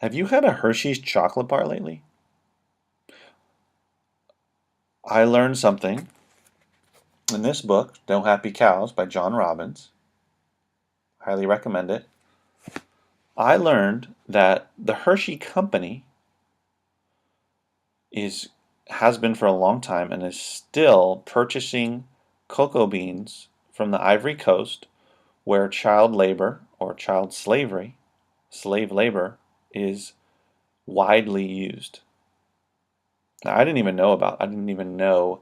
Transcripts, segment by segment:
Have you had a Hershey's chocolate bar lately? I learned something in this book, No Happy Cows by John Robbins. Highly recommend it. I learned that the Hershey Company is has been for a long time and is still purchasing cocoa beans from the Ivory Coast where child labor or child slavery, slave labor, is widely used. Now, I didn't even know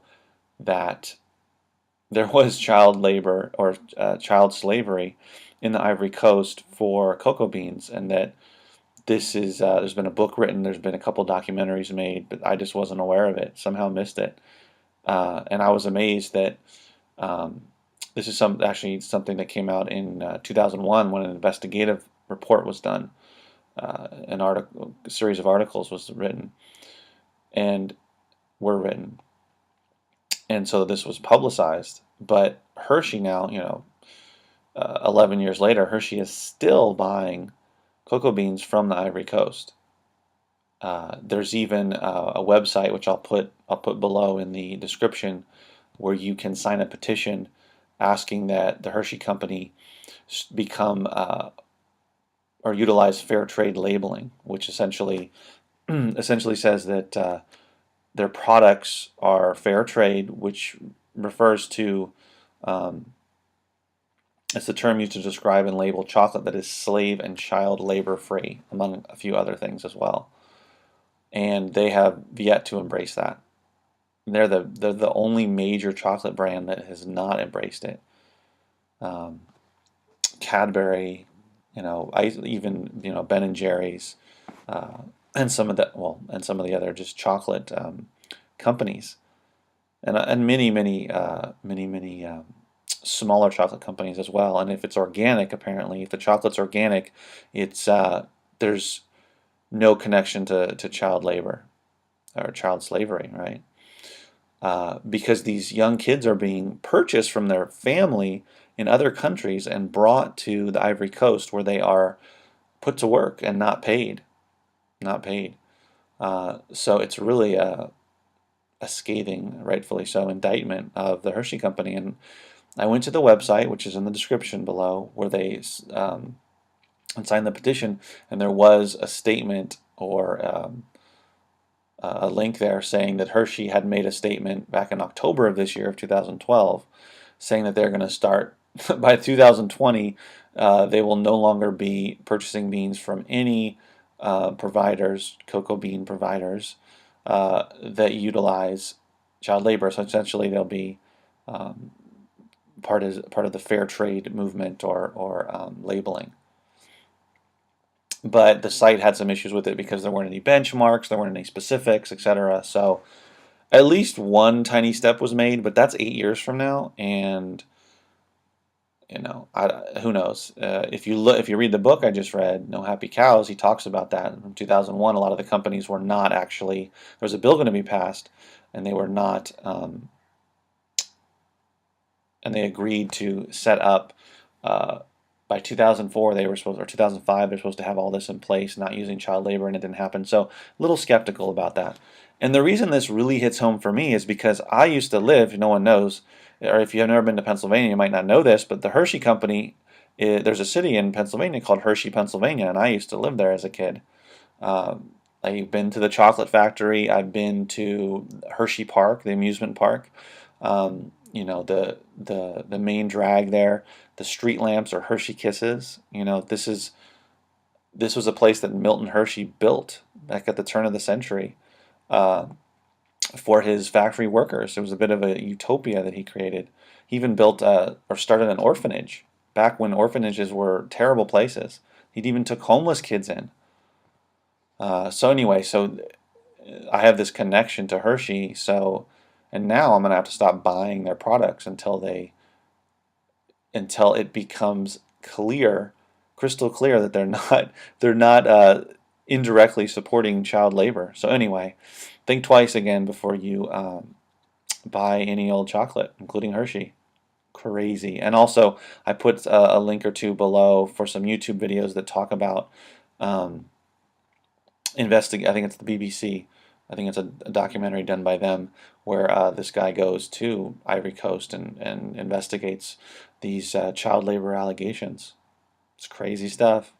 that there was child labor or child slavery in the Ivory Coast for cocoa beans, and that this is there's been a book written, there's been a couple documentaries made, but I just wasn't aware of it. Somehow missed it, and I was amazed that um, this is actually something that came out in 2001 when an investigative report was done. A series of articles was written and were written, and so this was publicized. But Hershey now, 11 years later, Hershey is still buying cocoa beans from the Ivory Coast. There's even a website which I'll put below in the description where you can sign a petition asking that the Hershey Company become or utilize fair trade labeling, which essentially says that their products are fair trade, which refers to um, it's the term used to describe and label chocolate that is slave and child labor free, among a few other things as well. And they have yet to embrace that. They're the only major chocolate brand that has not embraced it. Um, Cadbury, even Ben and Jerry's, uh, and some of the other just chocolate companies, and many smaller chocolate companies as well. And if it's organic, apparently, if the chocolate's organic, it's there's no connection to child labor or child slavery, right? Because these young kids are being purchased from their family in other countries and brought to the Ivory Coast where they are put to work and not paid, not paid. So it's really a scathing, rightfully so, indictment of the Hershey Company. And I went to the website, which is in the description below, where they signed the petition, and there was a statement or a link there saying that Hershey had made a statement back in October of this year, of 2012, saying that they're going to start by 2020. They will no longer be purchasing beans from any providers, cocoa bean providers, that utilize child labor. So essentially, they'll be um, part of the fair trade movement or labeling. But the site had some issues with it because there weren't any benchmarks, there weren't any specifics, etc. So at least one tiny step was made, but that's 8 years from now, and who knows? If you read the book I just read, No Happy Cows, he talks about that in 2001. A lot of the companies were not actually. There was a bill going to be passed, and they were not. And they agreed to set up. By 2004, they were supposed, or 2005, they're supposed to have all this in place, not using child labor, and it didn't happen. So, a little skeptical about that. And the reason this really hits home for me is because I used to live, no one knows, or if you have never been to Pennsylvania, you might not know this, but the Hershey Company, there's a city in Pennsylvania called Hershey, Pennsylvania, and I used to live there as a kid. I've been to the chocolate factory. I've been to Hershey Park, the amusement park. The main drag there. The street lamps are Hershey Kisses. This was a place that Milton Hershey built back at the turn of the century uh, for his factory workers. It was a bit of a utopia that he created. He even built or started an orphanage back when orphanages were terrible places. He even took homeless kids in. So I have this connection to Hershey. And now I'm gonna have to stop buying their products until it becomes crystal clear that they're not indirectly supporting child labor. So anyway, think twice again before you buy any old chocolate, including Hershey. Crazy. And also, I put a link or two below for some YouTube videos that talk about um, investigate. I think it's the BBC. I think it's a documentary done by them where this guy goes to Ivory Coast and investigates these child labor allegations. It's crazy stuff.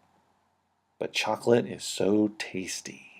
But chocolate is so tasty.